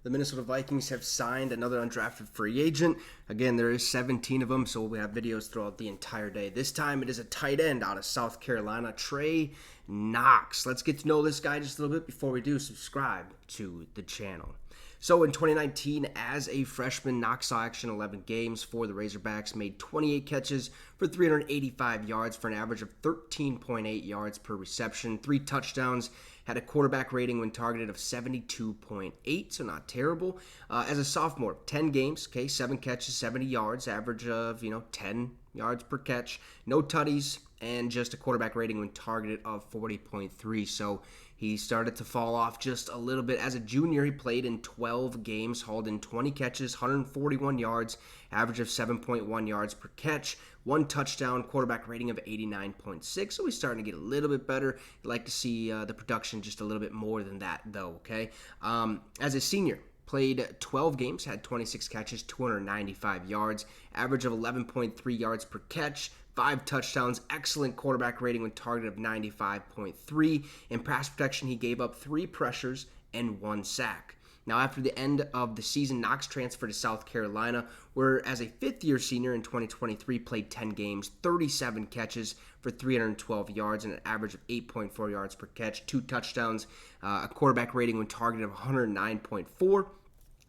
The Minnesota Vikings have signed another undrafted free agent. Again, there is 17 of them, so we have videos throughout the entire day. This time it is a tight end out of South Carolina, Trey Knox. Let's get to know this guy just a little bit. Before we do, subscribe to the channel. So in 2019, as a freshman, Knox saw action 11 games for the Razorbacks, made 28 catches for 385 yards for an average of 13.8 yards per reception, 3 touchdowns, had a quarterback rating when targeted of 72.8, so not terrible. As a sophomore, 10 games, 7 catches, 70 yards, average of, 10 yards per catch, no tutties, and just a quarterback rating when targeted of 40.3. So he started to fall off just a little bit. As a junior, he played in 12 games, hauled in 20 catches, 141 yards, average of 7.1 yards per catch, 1 touchdown, quarterback rating of 89.6. So he's starting to get a little bit better. I'd like to see the production just a little bit more than that, though, okay? As a senior, played 12 games, had 26 catches, 295 yards, average of 11.3 yards per catch, 5 touchdowns, excellent quarterback rating when targeted of 95.3. In pass protection, he gave up 3 pressures and 1 sack. Now, after the end of the season, Knox transferred to South Carolina, where as a fifth-year senior in 2023, played 10 games, 37 catches for 312 yards and an average of 8.4 yards per catch, 2 touchdowns, a quarterback rating when targeted of 109.4.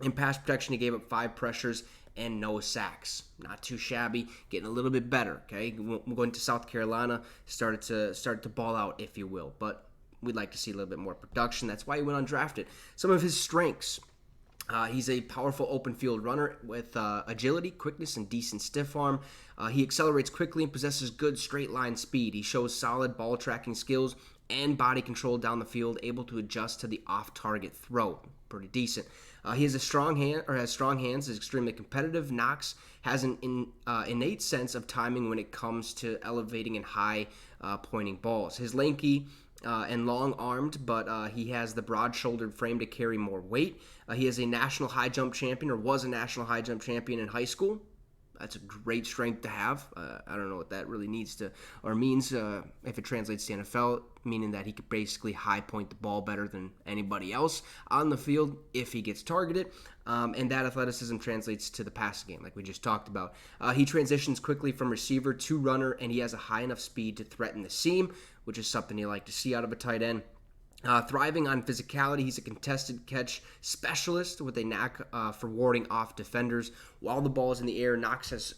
In pass protection, he gave up 5 pressures and no sacks. Not too shabby, getting a little bit better, okay? Going to South Carolina, started to ball out, if you will, but we'd like to see a little bit more production. That's why he went undrafted. Some of his strengths. He's a powerful open field runner with agility, quickness, and decent stiff arm. He accelerates quickly and possesses good straight line speed. He shows solid ball tracking skills and body control down the field, able to adjust to the off-target throw. Pretty decent. He has strong hands, is extremely competitive. Knox has an innate sense of timing when it comes to elevating and high pointing balls. His lanky and long-armed, but he has the broad-shouldered frame to carry more weight. He is a national high jump champion, or was a national high jump champion in high school. That's a great strength to have. I don't know what that really needs to or means if it translates to NFL, meaning that he could basically high point the ball better than anybody else on the field if he gets targeted. And that athleticism translates to the passing game, like we just talked about. He transitions quickly from receiver to runner, and he has a high enough speed to threaten the seam, which is something you like to see out of a tight end. Thriving on physicality, he's a contested catch specialist with a knack for warding off defenders. While the ball is in the air, Knox has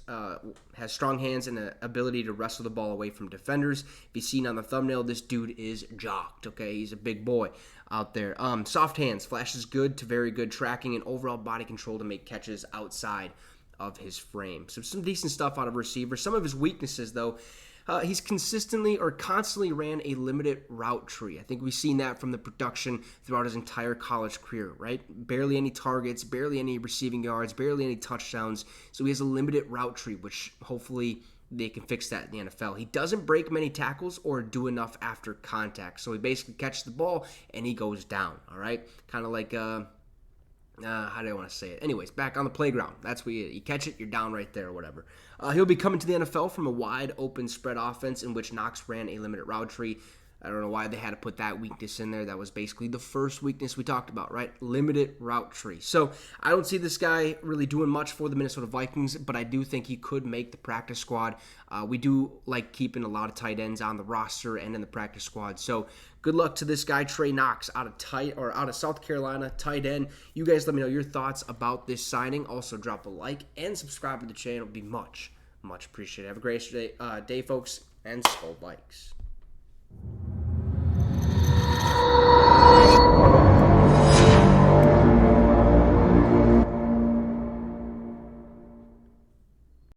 strong hands and an ability to wrestle the ball away from defenders. If you've seen on the thumbnail, this dude is jocked, okay? He's a big boy out there. Soft hands, flashes good to very good tracking, and overall body control to make catches outside of his frame. So some decent stuff out of receiver. Some of his weaknesses, though, he's constantly or constantly ran a limited route tree. I think we've seen that from the production throughout his entire college career, right? Barely any targets, barely any receiving yards, barely any touchdowns. So he has a limited route tree, which hopefully they can fix that in the NFL. He doesn't break many tackles or do enough after contact. So he basically catches the ball and he goes down, all right? Kind of like how do I want to say it? Anyways, back on the playground. That's where you catch it, you're down right there or whatever. He'll be coming to the NFL from a wide open spread offense in which Knox ran a limited route tree. I don't know why they had to put that weakness in there. That was basically the first weakness we talked about, right? Limited route tree. So I don't see this guy really doing much for the Minnesota Vikings, but I do think he could make the practice squad. We do like keeping a lot of tight ends on the roster and in the practice squad. So good luck to this guy, Trey Knox, out of South Carolina, tight end. You guys let me know your thoughts about this signing. Also, drop a like and subscribe to the channel. It would be much, much appreciated. Have a great day, folks, and Skull Vikes.